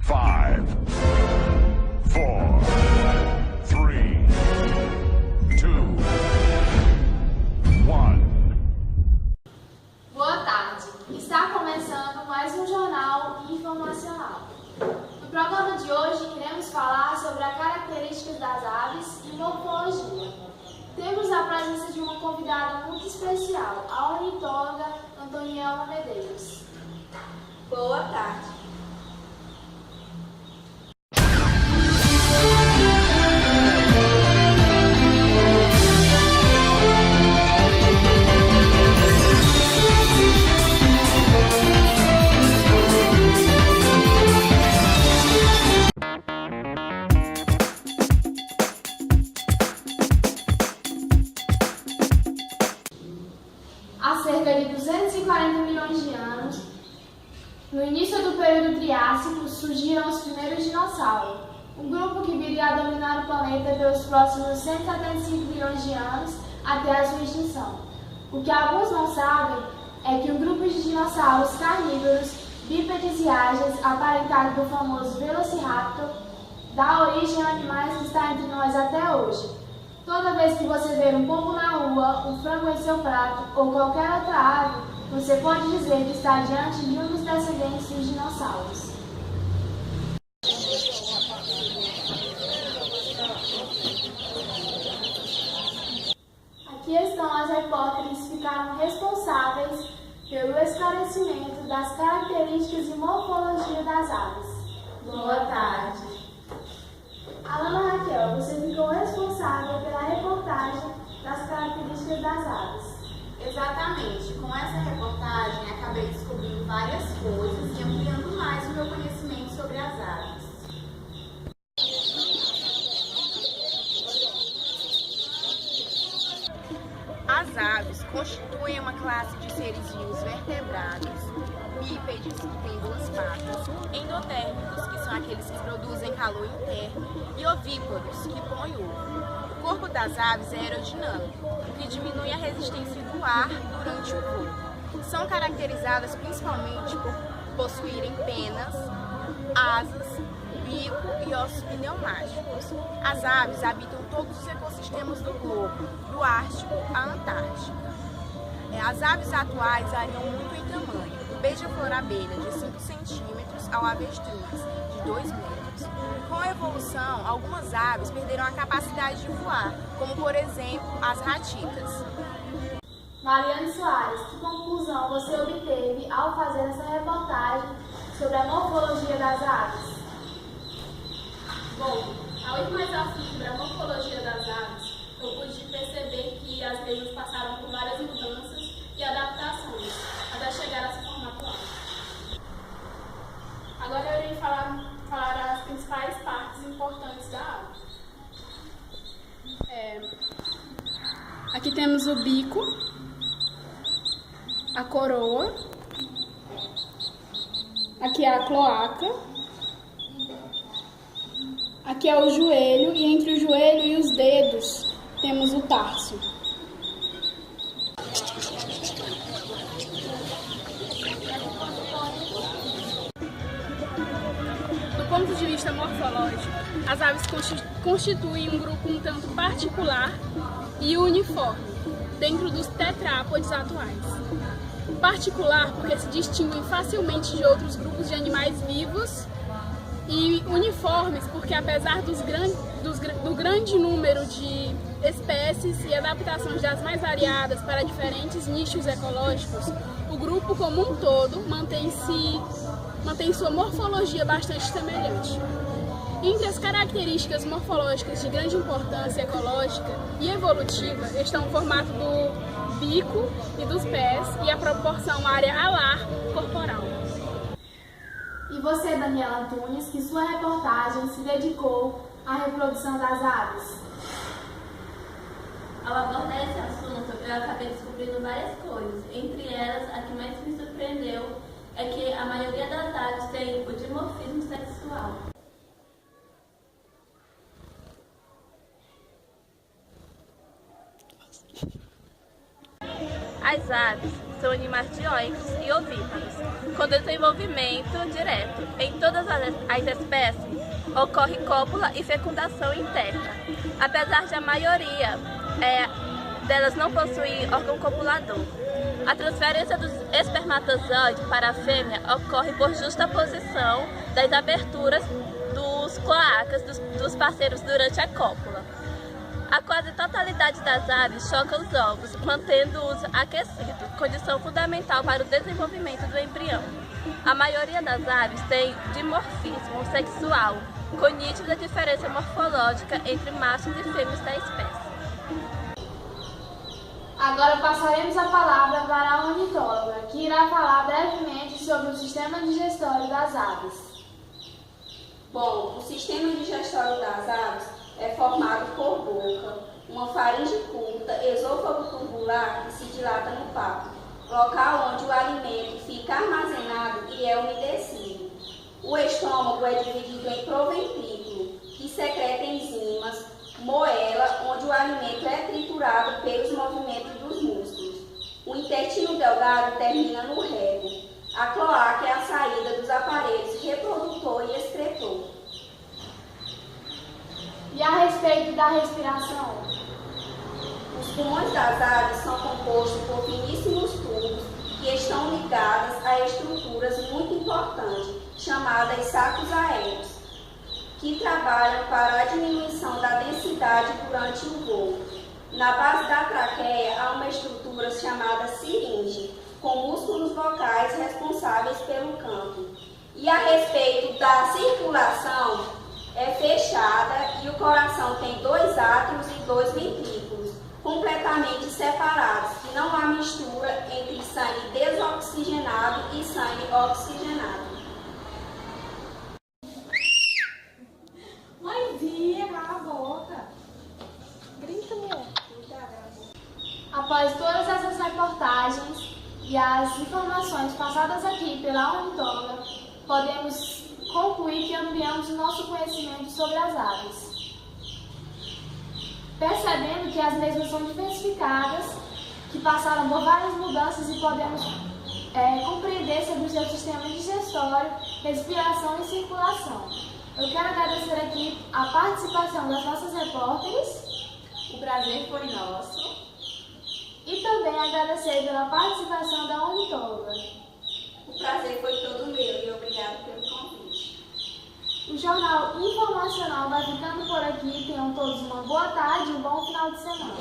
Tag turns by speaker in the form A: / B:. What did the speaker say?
A: 5, 4, 3, 2, 1.
B: Boa tarde. Está começando mais um jornal informacional. No programa de hoje iremos falar sobre as características das aves e morfologia. Temos a presença de uma convidada muito especial, a ornitóloga Antoniela Medeiros.
C: Boa tarde.
B: Há cerca de 240 milhões de anos, no início do período Triássico, surgiram os primeiros dinossauros, um grupo que viria a dominar o planeta pelos próximos 175 bilhões de anos até a sua extinção. O que alguns não sabem é que um grupo de dinossauros carnívoros, bípedes e ágeis, aparentado do famoso Velociraptor, dá origem a animais que estão entre nós até hoje. Toda vez que você ver um pombo na rua, um frango em seu prato ou qualquer outra ave, você pode dizer que está diante de um dos descendentes dos dinossauros. Aqui estão as repórteres que ficaram responsáveis pelo esclarecimento das características e morfologia das aves.
C: Boa tarde.
B: Alana Raquel, você ficou responsável pela reportagem das características das aves.
C: Exatamente. Com essa reportagem, acabei descobrindo várias coisas e ampliando mais o meu conhecimento sobre as aves. As aves constituem uma classe de seres vivos vertebrados, bípedes, que têm duas patas, endotérmicos, que são aqueles que produzem calor interno, e ovíparos, que põem ovo. O corpo das aves é aerodinâmico, o que diminui a resistência do ar durante o voo. São caracterizadas principalmente por possuírem penas, asas, bico e ossos pneumáticos. As aves habitam todos os ecossistemas do globo, do Ártico à Antártica. As aves atuais variam muito em tamanho, do beija-flor-abelha de 5 centímetros ao avestruz de 2 metros. Com a evolução, algumas aves perderam a capacidade de voar, como por exemplo as ratitas.
B: Mariane Soares, que conclusão você obteve ao fazer essa reportagem sobre a morfologia das aves?
D: Bom, ao ir mais a fundo sobre a morfologia das aves, eu pude perceber que as mesmas passaram por várias mudanças e adaptações até chegar a se formar atual. Agora eu irei falar as principais partes importantes da ave. Aqui temos o bico, a coroa, aqui é a cloaca, aqui é o joelho e entre o joelho e os dedos temos o tarso. Do ponto de vista morfológico, as aves constituem um grupo um tanto particular e uniforme dentro dos tetrápodes atuais. Particular porque se distinguem facilmente de outros grupos de animais vivos, e uniformes porque, apesar do grande número de espécies e adaptações das mais variadas para diferentes nichos ecológicos, o grupo como um todo mantém sua morfologia bastante semelhante. Entre as características morfológicas de grande importância ecológica e evolutiva estão o formato do bico e dos pés e a proporção área-alar corporal.
B: E você, Daniela Antunes, que sua reportagem se dedicou à reprodução das aves?
E: Ao abordar esse assunto, eu acabei descobrindo várias coisas. Entre elas, a que mais me surpreendeu é que a maioria das aves tem o dimorfismo sexual. As aves são animais dioicos e ovíparos, com desenvolvimento direto. Em todas as espécies, ocorre cópula e fecundação interna, apesar de a maioria delas não possuir órgão copulador. A transferência dos espermatozoides para a fêmea ocorre por justaposição das aberturas dos cloacas dos parceiros durante a cópula. A quase totalidade das aves choca os ovos, mantendo o uso aquecido, condição fundamental para o desenvolvimento do embrião. A maioria das aves tem dimorfismo sexual, com nítida diferença morfológica entre machos e fêmeas da espécie.
B: Agora passaremos a palavra para a ornitóloga, que irá falar brevemente sobre o sistema digestório das aves.
F: Bom, o sistema digestório das aves é formado por boca, uma faringe curta, esôfago tubular que se dilata no papo, local onde o alimento fica armazenado e é umedecido. O estômago é dividido em proventrículo, que secreta enzimas, moela, onde o alimento é triturado pelos movimentos dos músculos. O intestino delgado termina no rego. A cloaca é a saída dos aparelhos reprodutor e excretor.
B: E a respeito da respiração?
F: Os pulmões das aves são compostos por finíssimos tubos que estão ligados a estruturas muito importantes, chamadas sacos aéreos, que trabalham para a diminuição da densidade durante o voo. Na base da traqueia há uma estrutura chamada siringe, com músculos vocais responsáveis pelo canto. E a respeito da circulação, é fechada e o coração tem 2 átrios e 2 ventrículos, completamente separados, e não há mistura entre sangue desoxigenado e sangue oxigenado.
B: Mãezinha, cala a boca. Grita, mulher. Após todas essas reportagens e as informações passadas aqui pela ornitóloga, podemos concluir que ampliamos o nosso conhecimento sobre as aves, percebendo que as mesmas são diversificadas, que passaram por várias mudanças e podemos compreender sobre o seu sistema digestório, respiração e circulação. Eu quero agradecer aqui a participação das nossas repórteres.
C: O prazer foi nosso.
B: E também agradecer pela participação da ornitóloga.
F: O prazer foi todo meu e obrigado pelo convite.
B: O Jornal Informacional vai ficando por aqui. Tenham todos uma boa tarde e um bom final de semana.